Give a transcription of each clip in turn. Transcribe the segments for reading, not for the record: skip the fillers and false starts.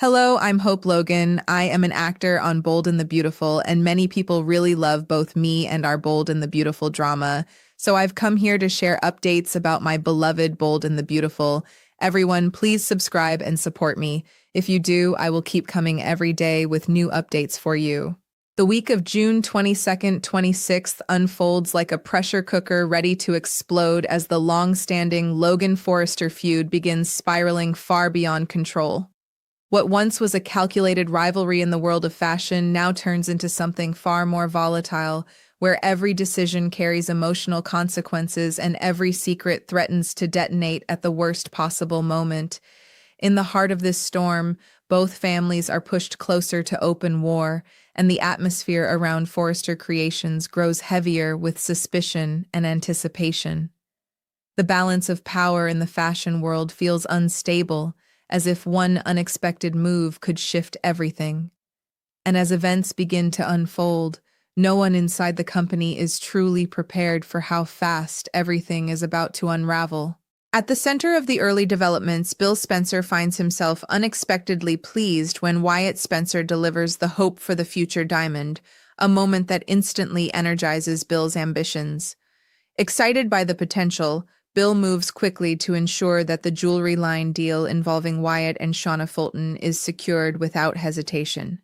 Hello, I'm Hope Logan. I am an actor on Bold and the Beautiful, and many people really love both me and our Bold and the Beautiful drama. So I've come here to share updates about my beloved Bold and the Beautiful. Everyone, please subscribe and support me. If you do, I will keep coming every day with new updates for you. The week of June 22nd, 26th unfolds like a pressure cooker ready to explode as the long-standing Logan-Forrester feud begins spiraling far beyond control. What once was a calculated rivalry in the world of fashion now turns into something far more volatile, where every decision carries emotional consequences and every secret threatens to detonate at the worst possible moment. In the heart of this storm, both families are pushed closer to open war, and the atmosphere around Forrester Creations grows heavier with suspicion and anticipation. The balance of power in the fashion world feels unstable, as if one unexpected move could shift everything. And as events begin to unfold, no one inside the company is truly prepared for how fast everything is about to unravel. At the center of the early developments, Bill Spencer finds himself unexpectedly pleased when Wyatt Spencer delivers the hope for the future diamond, a moment that instantly energizes Bill's ambitions. Excited by the potential, Bill moves quickly to ensure that the jewelry line deal involving Wyatt and Shauna Fulton is secured without hesitation.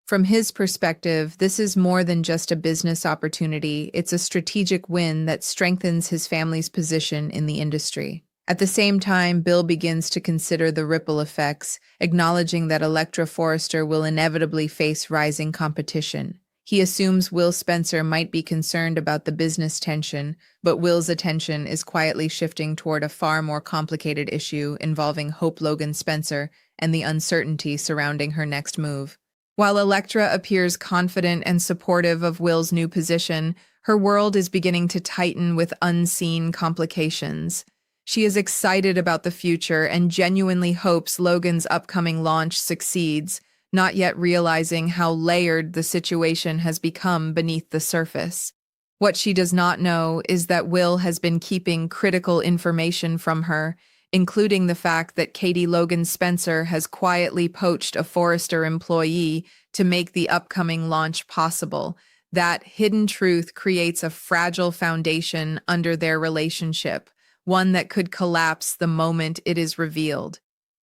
From his perspective, this is more than just a business opportunity, it's a strategic win that strengthens his family's position in the industry. At the same time, Bill begins to consider the ripple effects, acknowledging that Electra Forrester will inevitably face rising competition. He assumes Will Spencer might be concerned about the business tension, but Will's attention is quietly shifting toward a far more complicated issue involving Hope Logan Spencer and the uncertainty surrounding her next move. While Electra appears confident and supportive of Will's new position, her world is beginning to tighten with unseen complications. She is excited about the future and genuinely hopes Logan's upcoming launch succeeds, not yet realizing how layered the situation has become beneath the surface. What she does not know is that Will has been keeping critical information from her, including the fact that Katie Logan Spencer has quietly poached a Forrester employee to make the upcoming launch possible. That hidden truth creates a fragile foundation under their relationship, one that could collapse the moment it is revealed.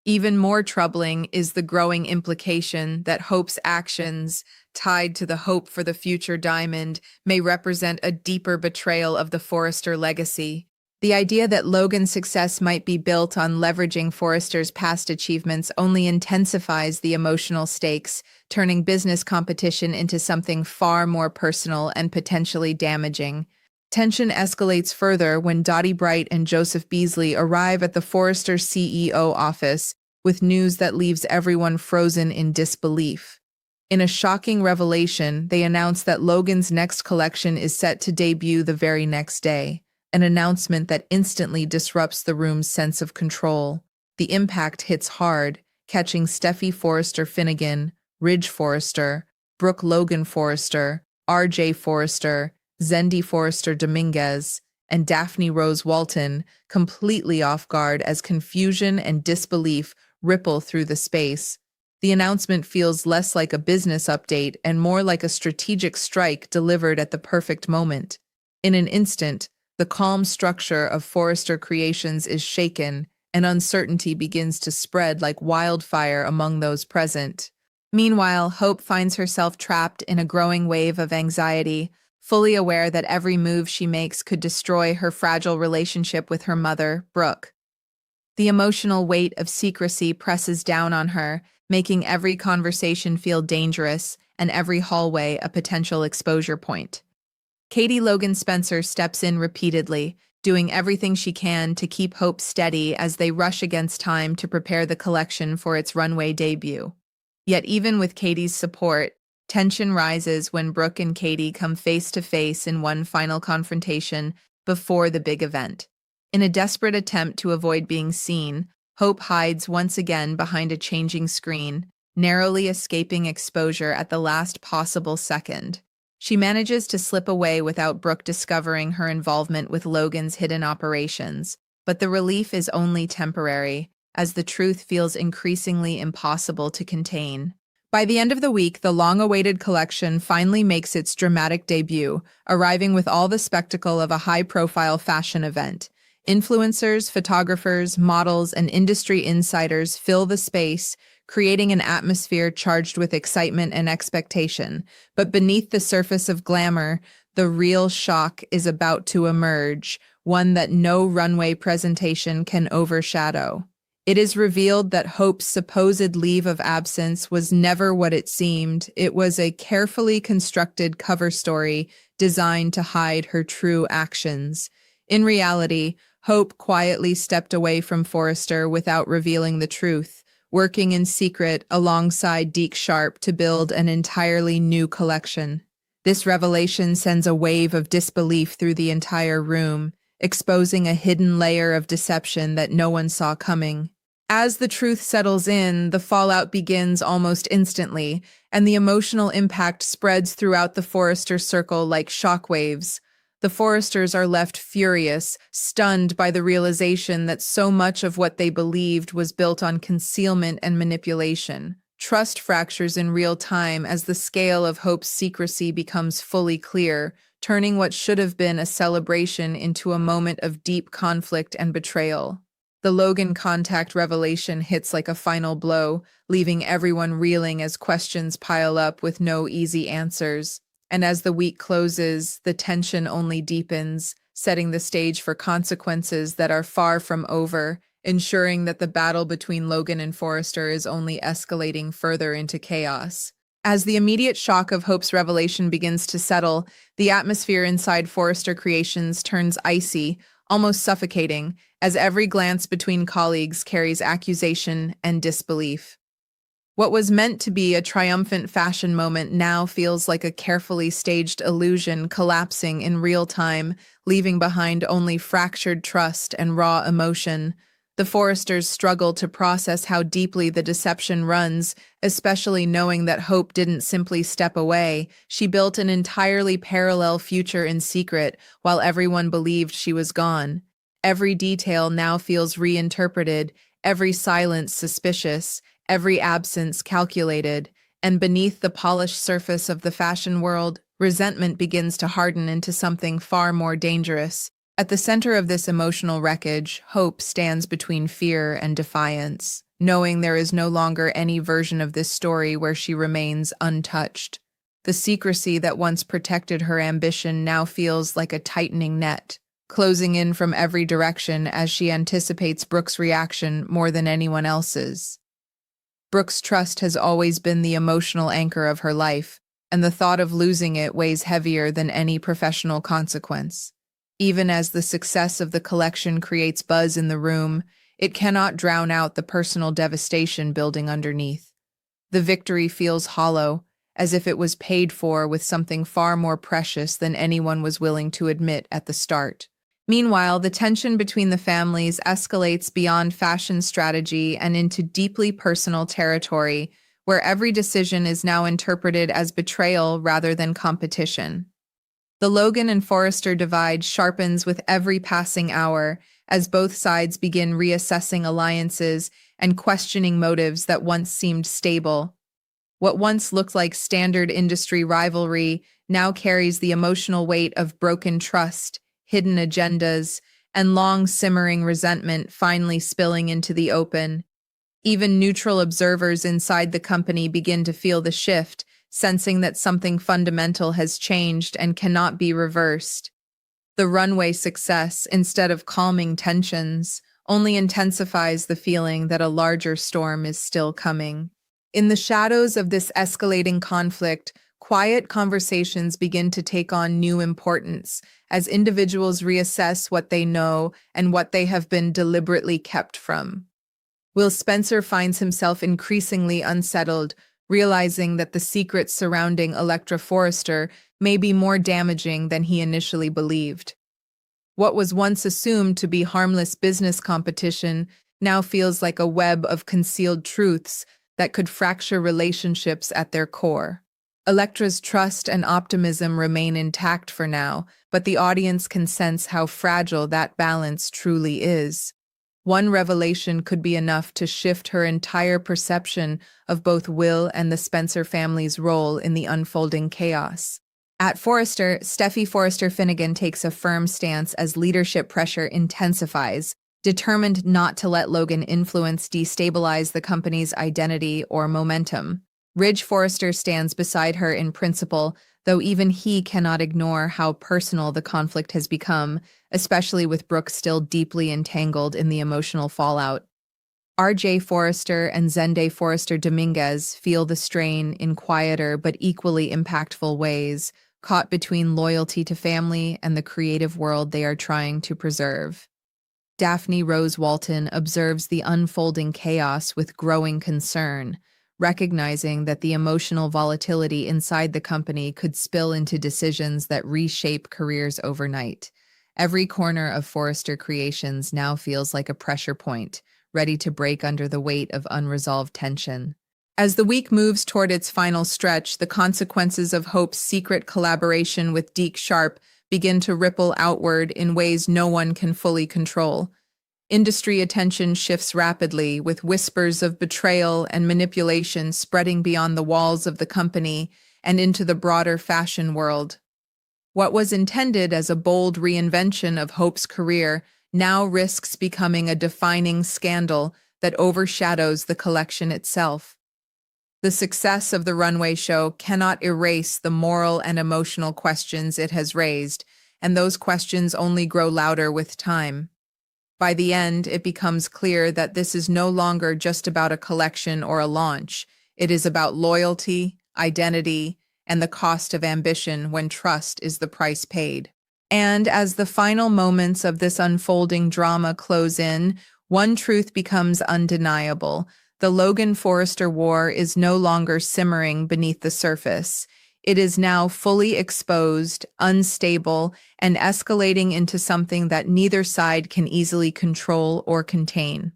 Even more troubling is the growing implication that Hope's actions, tied to the hope for the future diamond, may represent a deeper betrayal of the Forrester legacy. The idea that Logan's success might be built on leveraging Forrester's past achievements only intensifies the emotional stakes, turning business competition into something far more personal and potentially damaging. Tension escalates further when Dottie Bright and Joseph Beasley arrive at the Forrester CEO office with news that leaves everyone frozen in disbelief. In a shocking revelation, they announce that Logan's next collection is set to debut the very next day, an announcement that instantly disrupts the room's sense of control. The impact hits hard, catching Steffi Forrester Finnegan, Ridge Forrester, Brooke Logan Forrester, R.J. Forrester, Zendi Forrester Dominguez, and Daphne Rose Walton completely off guard as confusion and disbelief ripple through the space. The announcement feels less like a business update and more like a strategic strike delivered at the perfect moment. In an instant, the calm structure of Forrester Creations is shaken, and uncertainty begins to spread like wildfire among those present. Meanwhile, Hope finds herself trapped in a growing wave of anxiety, fully aware that every move she makes could destroy her fragile relationship with her mother, Brooke. The emotional weight of secrecy presses down on her, making every conversation feel dangerous and every hallway a potential exposure point. Katie Logan Spencer steps in repeatedly, doing everything she can to keep Hope steady as they rush against time to prepare the collection for its runway debut. Yet even with Katie's support, tension rises when Brooke and Katie come face to face in one final confrontation before the big event. In a desperate attempt to avoid being seen, Hope hides once again behind a changing screen, narrowly escaping exposure at the last possible second. She manages to slip away without Brooke discovering her involvement with Logan's hidden operations, but the relief is only temporary, as the truth feels increasingly impossible to contain. By the end of the week, the long-awaited collection finally makes its dramatic debut, arriving with all the spectacle of a high-profile fashion event. Influencers, photographers, models, and industry insiders fill the space, creating an atmosphere charged with excitement and expectation. But beneath the surface of glamour, the real shock is about to emerge, one that no runway presentation can overshadow. It is revealed that Hope's supposed leave of absence was never what it seemed. It was a carefully constructed cover story designed to hide her true actions. In reality, Hope quietly stepped away from Forrester without revealing the truth, working in secret alongside Deke Sharp to build an entirely new collection. This revelation sends a wave of disbelief through the entire room, exposing a hidden layer of deception that no one saw coming. As the truth settles in, the fallout begins almost instantly, and the emotional impact spreads throughout the Forrester circle like shockwaves. The Forresters are left furious, stunned by the realization that so much of what they believed was built on concealment and manipulation. Trust fractures in real time as the scale of Hope's secrecy becomes fully clear, turning what should have been a celebration into a moment of deep conflict and betrayal. The Logan contact revelation hits like a final blow, leaving everyone reeling as questions pile up with no easy answers. And as the week closes, the tension only deepens, setting the stage for consequences that are far from over, ensuring that the battle between Logan and Forrester is only escalating further into chaos. As the immediate shock of Hope's revelation begins to settle, the atmosphere inside Forrester Creations turns icy, almost suffocating, as every glance between colleagues carries accusation and disbelief. What was meant to be a triumphant fashion moment now feels like a carefully staged illusion collapsing in real time, leaving behind only fractured trust and raw emotion. The Forresters struggle to process how deeply the deception runs, especially knowing that Hope didn't simply step away. She built an entirely parallel future in secret, while everyone believed she was gone. Every detail now feels reinterpreted, every silence suspicious, every absence calculated, and beneath the polished surface of the fashion world, resentment begins to harden into something far more dangerous. At the center of this emotional wreckage, Hope stands between fear and defiance, knowing there is no longer any version of this story where she remains untouched. The secrecy that once protected her ambition now feels like a tightening net, closing in from every direction as she anticipates Brooke's reaction more than anyone else's. Brooke's trust has always been the emotional anchor of her life, and the thought of losing it weighs heavier than any professional consequence. Even as the success of the collection creates buzz in the room, it cannot drown out the personal devastation building underneath. The victory feels hollow, as if it was paid for with something far more precious than anyone was willing to admit at the start. Meanwhile, the tension between the families escalates beyond fashion strategy and into deeply personal territory, where every decision is now interpreted as betrayal rather than competition. The Logan and Forrester divide sharpens with every passing hour, as both sides begin reassessing alliances and questioning motives that once seemed stable. What once looked like standard industry rivalry now carries the emotional weight of broken trust, hidden agendas, and long-simmering resentment finally spilling into the open. Even neutral observers inside the company begin to feel the shift, sensing that something fundamental has changed and cannot be reversed. The Runway success, instead of calming tensions, only intensifies the feeling that a larger storm is still coming. In the shadows of this escalating conflict, quiet conversations begin to take on new importance as individuals reassess what they know and what they have been deliberately kept from. Will Spencer finds himself increasingly unsettled, realizing that the secrets surrounding Electra Forrester may be more damaging than he initially believed. What was once assumed to be harmless business competition now feels like a web of concealed truths that could fracture relationships at their core. Electra's trust and optimism remain intact for now, but the audience can sense how fragile that balance truly is. One revelation could be enough to shift her entire perception of both Will and the Spencer family's role in the unfolding chaos. At Forrester, Steffi Forrester Finnegan takes a firm stance as leadership pressure intensifies, determined not to let Logan influence destabilize the company's identity or momentum. Ridge Forrester stands beside her in principle, though even he cannot ignore how personal the conflict has become, especially with Brooke still deeply entangled in the emotional fallout. RJ Forrester and Zende Forrester Dominguez feel the strain in quieter but equally impactful ways, caught between loyalty to family and the creative world they are trying to preserve. Daphne Rose Walton observes the unfolding chaos with growing concern, recognizing that the emotional volatility inside the company could spill into decisions that reshape careers overnight. Every corner of Forrester Creations now feels like a pressure point, ready to break under the weight of unresolved tension. As the week moves toward its final stretch, the consequences of Hope's secret collaboration with Deke Sharp begin to ripple outward in ways no one can fully control. Industry attention shifts rapidly, with whispers of betrayal and manipulation spreading beyond the walls of the company and into the broader fashion world. What was intended as a bold reinvention of Hope's career now risks becoming a defining scandal that overshadows the collection itself. The success of the Runway show cannot erase the moral and emotional questions it has raised, and those questions only grow louder with time. By the end, it becomes clear that this is no longer just about a collection or a launch. It is about loyalty, identity, and the cost of ambition when trust is the price paid. And as the final moments of this unfolding drama close in, one truth becomes undeniable. The Logan Forrester war is no longer simmering beneath the surface. It is now fully exposed, unstable, and escalating into something that neither side can easily control or contain.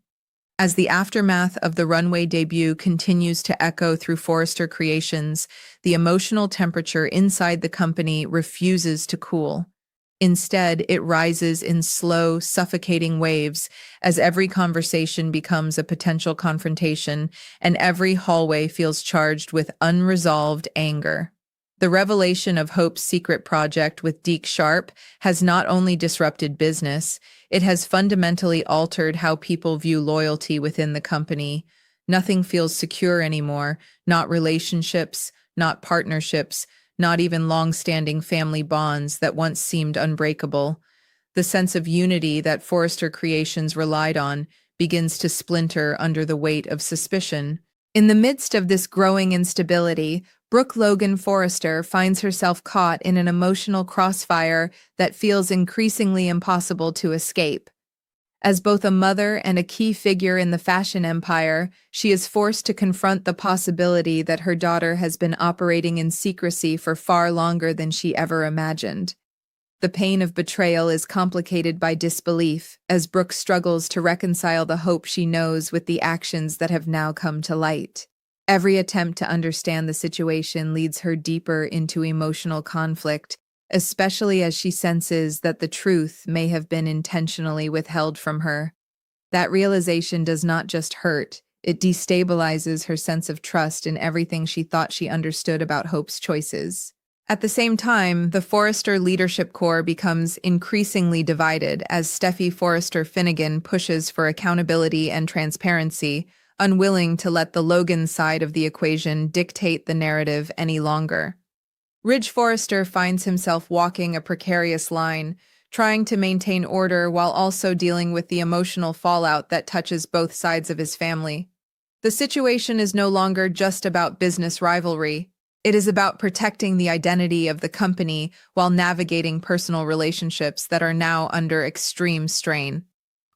As the aftermath of the Runway debut continues to echo through Forrester Creations, the emotional temperature inside the company refuses to cool. Instead, it rises in slow, suffocating waves as every conversation becomes a potential confrontation and every hallway feels charged with unresolved anger. The revelation of Hope's secret project with Deke Sharp has not only disrupted business, it has fundamentally altered how people view loyalty within the company. Nothing feels secure anymore, not relationships, not partnerships, not even long-standing family bonds that once seemed unbreakable. The sense of unity that Forrester Creations relied on begins to splinter under the weight of suspicion. In the midst of this growing instability, Brooke Logan Forrester finds herself caught in an emotional crossfire that feels increasingly impossible to escape. As both a mother and a key figure in the fashion empire, she is forced to confront the possibility that her daughter has been operating in secrecy for far longer than she ever imagined. The pain of betrayal is complicated by disbelief, as Brooke struggles to reconcile the hope she knows with the actions that have now come to light. Every attempt to understand the situation leads her deeper into emotional conflict, especially as she senses that the truth may have been intentionally withheld from her. That realization does not just hurt, it destabilizes her sense of trust in everything she thought she understood about Hope's choices. At the same time, the Forrester leadership core becomes increasingly divided as Steffi Forrester Finnegan pushes for accountability and transparency, unwilling to let the Logan side of the equation dictate the narrative any longer. Ridge Forrester finds himself walking a precarious line, trying to maintain order while also dealing with the emotional fallout that touches both sides of his family. The situation is no longer just about business rivalry. It is about protecting the identity of the company while navigating personal relationships that are now under extreme strain.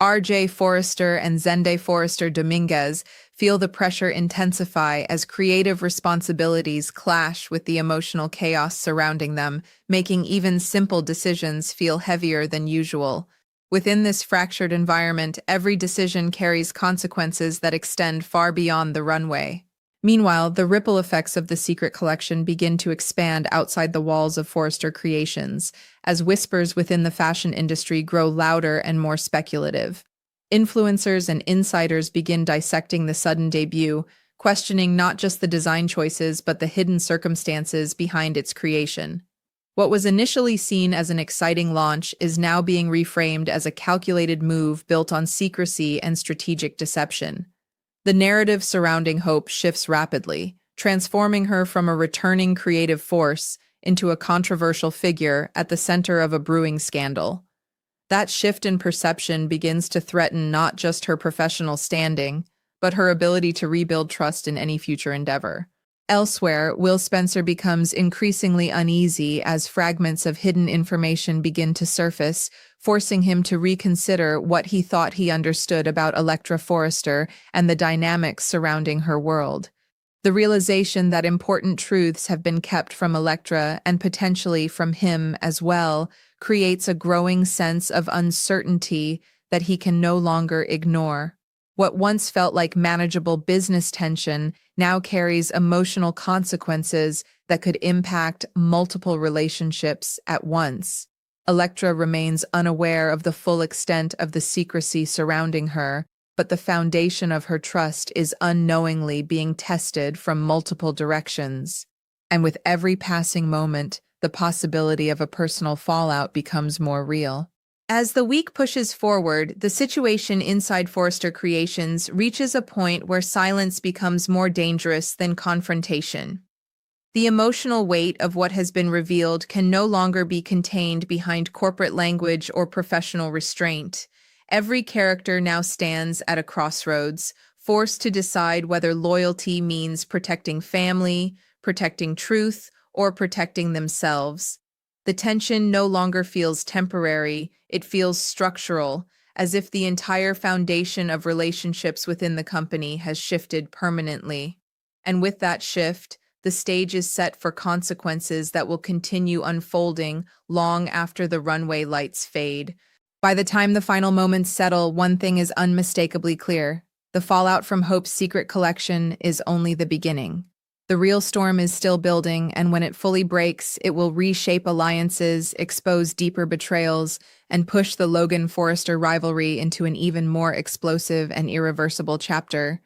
RJ Forrester and Zende Forrester Dominguez feel the pressure intensify as creative responsibilities clash with the emotional chaos surrounding them, making even simple decisions feel heavier than usual. Within this fractured environment, every decision carries consequences that extend far beyond the runway. Meanwhile, the ripple effects of the secret collection begin to expand outside the walls of Forrester Creations, as whispers within the fashion industry grow louder and more speculative. Influencers and insiders begin dissecting the sudden debut, questioning not just the design choices but the hidden circumstances behind its creation. What was initially seen as an exciting launch is now being reframed as a calculated move built on secrecy and strategic deception. The narrative surrounding Hope shifts rapidly, transforming her from a returning creative force into a controversial figure at the center of a brewing scandal. That shift in perception begins to threaten not just her professional standing, but her ability to rebuild trust in any future endeavor. Elsewhere, Will Spencer becomes increasingly uneasy as fragments of hidden information begin to surface, forcing him to reconsider what he thought he understood about Elektra Forrester and the dynamics surrounding her world. The realization that important truths have been kept from Elektra and potentially from him as well creates a growing sense of uncertainty that he can no longer ignore. What once felt like manageable business tension now carries emotional consequences that could impact multiple relationships at once. Elektra remains unaware of the full extent of the secrecy surrounding her, but the foundation of her trust is unknowingly being tested from multiple directions. And with every passing moment, the possibility of a personal fallout becomes more real. As the week pushes forward, the situation inside Forrester Creations reaches a point where silence becomes more dangerous than confrontation. The emotional weight of what has been revealed can no longer be contained behind corporate language or professional restraint. Every character now stands at a crossroads, forced to decide whether loyalty means protecting family, protecting truth, or protecting themselves. The tension no longer feels temporary, it feels structural, as if the entire foundation of relationships within the company has shifted permanently. And with that shift, the stage is set for consequences that will continue unfolding long after the runway lights fade. By the time the final moments settle, one thing is unmistakably clear. The fallout from Hope's secret collection is only the beginning. The real storm is still building, and when it fully breaks, it will reshape alliances, expose deeper betrayals, and push the Logan-Forrester rivalry into an even more explosive and irreversible chapter.